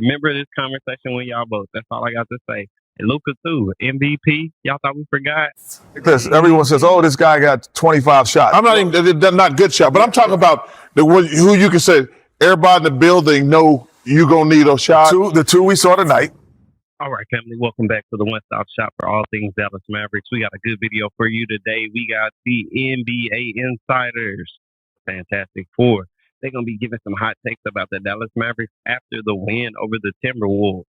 Remember this conversation when y'all vote. That's all I got to say. And Luka too, MVP. Y'all thought we forgot? This everyone says, "Oh, this guy got 25 shots." I'm not even they're not good shot, but I'm talking about who you can say everybody in the building know you gonna need a shot. The two we saw tonight. All right, family, welcome back to the One Stop Shop for all things Dallas Mavericks. We got a good video for you today. We got the NBA insiders, Fantastic Four. They're going to be giving some hot takes about the Dallas Mavericks after the win over the Timberwolves.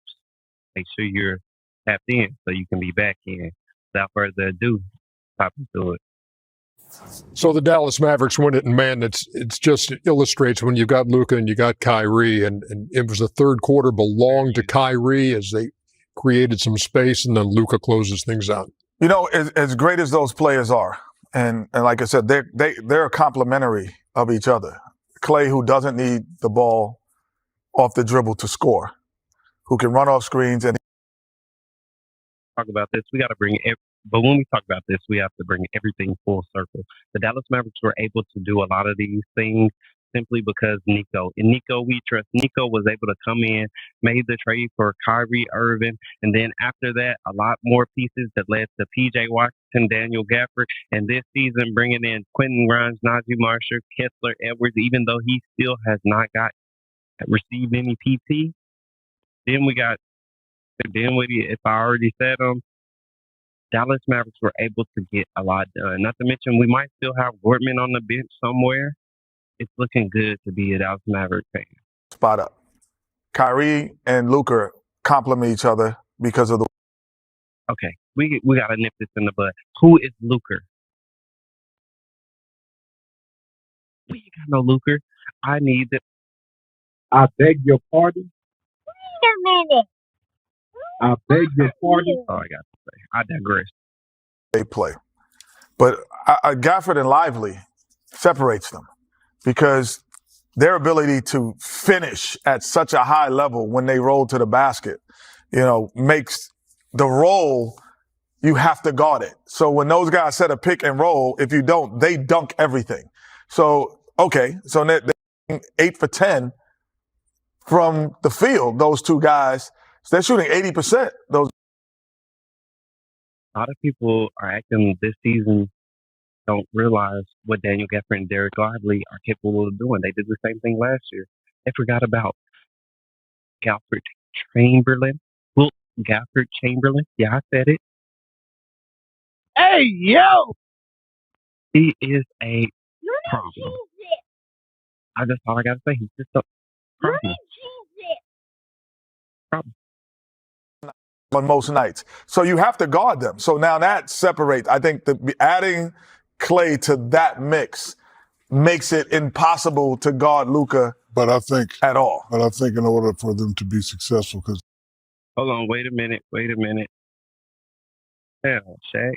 Make sure you're tapped in so you can be back in. Without further ado, pop into it. So the Dallas Mavericks win it, and man, it illustrates when you got Luka and you got Kyrie, and it was the third quarter belonged to Kyrie as they created some space, and then Luka closes things out. You know, as great as those players are, and like I said, they're complementary of each other. Klay, who doesn't need the ball off the dribble to score, who can run off screens and talk about this. We got to bring it. But when we talk about this, we have to bring everything full circle. The Dallas Mavericks were able to do a lot of these things simply because Nico. And Nico, we trust. Nico was able to come in, made the trade for Kyrie Irving, and then after that, a lot more pieces that led to P.J. Washington, Daniel Gafford, and this season bringing in Quentin Grimes, Najee Marshall, Kessler Edwards, even though he still has not received any PT. Then we got, if I already said them, Dallas Mavericks were able to get a lot done. Not to mention, we might still have Gortman on the bench somewhere. It's looking good to be a Dallas Maverick fan. Spot up. Kyrie and Luka complement each other because of the. Okay, we got to nip this in the bud. Who is Luka? We ain't got no Luka. I need it. I beg your pardon. Wait a minute. I beg your pardon. Oh, I got to say. I digress. They play. But Gafford and Lively separates them because their ability to finish at such a high level when they roll to the basket, makes the roll, you have to guard it. So when those guys set a pick and roll, if you don't, they dunk everything. So, okay, so they're 8 for 10 from the field, those two guys. So they're shooting 80%. Those. A lot of people are acting this season don't realize what Daniel Gafford and Derek Lively are capable of doing. They did the same thing last year. They forgot about Gafford Chamberlain. Well, Gafford Chamberlain. Yeah, I said it. Hey, yo! He is a problem. That's all I got to say. He's just a problem. On most nights. So you have to guard them. So now that separates. I think adding Klay to that mix makes it impossible to guard Luka at all. But I think in order for them to be successful, because hold on, wait a minute. Hell, Shaq,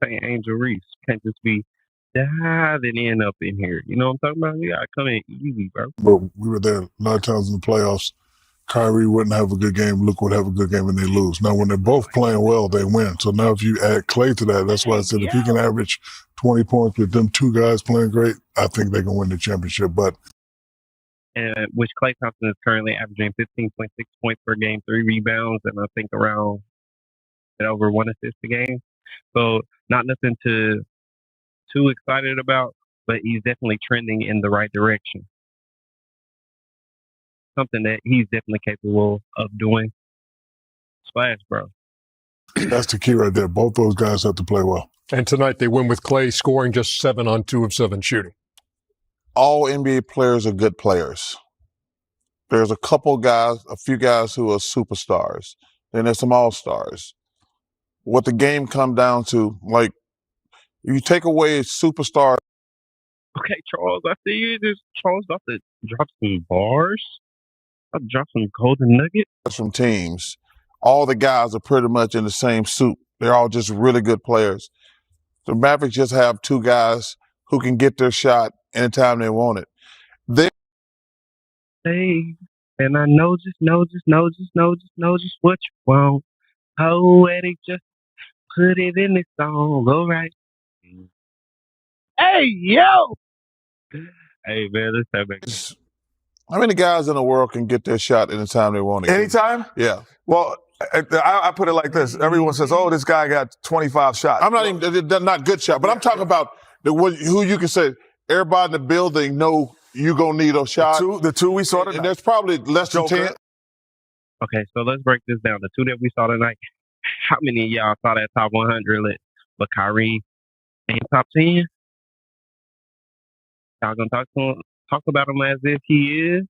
saying Angel Reese can't just be diving in up in here. You know what I'm talking about? You gotta come in easy, bro. but we were there a lot of times in the playoffs. Kyrie wouldn't have a good game. Luka would have a good game, and they lose. Now, when they're both playing well, they win. So now if you add Klay to that, that's why I said if he can average 20 points with them two guys playing great, I think they can win the championship. But which Klay Thompson is currently averaging 15.6 points per game, 3 rebounds, and I think around over 1 assist a game. So not nothing too excited about, but he's definitely trending in the right direction. Something that he's definitely capable of doing. Splash, bro. that's the key right there. Both those guys have to play well. And tonight they win with Klay scoring just 7 on 2 of 7 shooting. All NBA players are good players. There's a few guys who are superstars. Then there's some all-stars. What the game come down to, like, if you take away a superstar. Okay, Charles, I see you. Charles about to drop some bars. I'll drop some golden nuggets. From teams, all the guys are pretty much in the same soup. They're all just really good players. The Mavericks just have 2 guys who can get their shot anytime they want it. Hey, and I know just what you want. Poetic, just put it in the song. All right. Hey, yo! Hey, man, let's have it. How many guys in the world can get their shot anytime they want it? Anytime? Yeah. Well, I put it like this. Everyone says, oh, this guy got 25 shots. I'm not even, they're not good shot, but I'm talking about who you can say, everybody in the building know you're going to need a shot. The two we saw tonight. And there's probably less than 10. Okay, so let's break this down. The two that we saw tonight, how many of y'all saw that top 100 list? But Kyrie ain't top 10? Y'all gonna talk about him as if he is?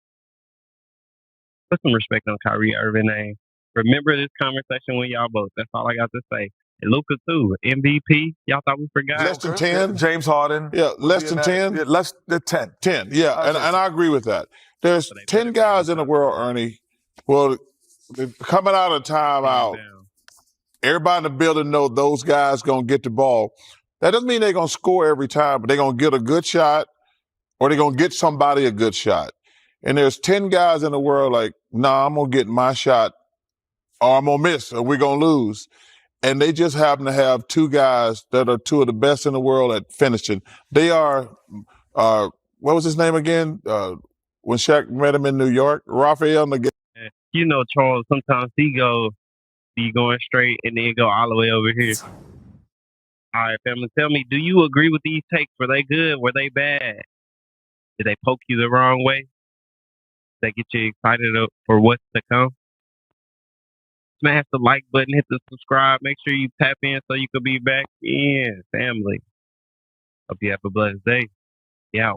Put some respect on Kyrie Irving name. Remember this conversation with y'all both. That's all I got to say. And Luka too, MVP. Y'all thought we forgot? Less than 10? James Harden. Yeah, less than 10? Yeah, less than 10. 10, yeah, and I agree with that. There's 10 guys in the world, Ernie. Well, coming out of timeout, everybody in the building know those guys going to get the ball. That doesn't mean they're going to score every time, but they're going to get a good shot or they're going to get somebody a good shot. And there's 10 guys in the world like, nah, I'm going to get my shot or I'm going to miss or we're going to lose. And they just happen to have two guys that are two of the best in the world at finishing. They are, what was his name again? When Shaq met him in New York, Rafael Nadal. You know, Charles, sometimes he be going straight and then go all the way over here. All right, family, tell me, do you agree with these takes? Were they good? Were they bad? Did they poke you the wrong way? Did they get you excited for what's to come? Smash the like button, hit the subscribe. Make sure you tap in so you can be back in, family. Hope you have a blessed day. Yeah.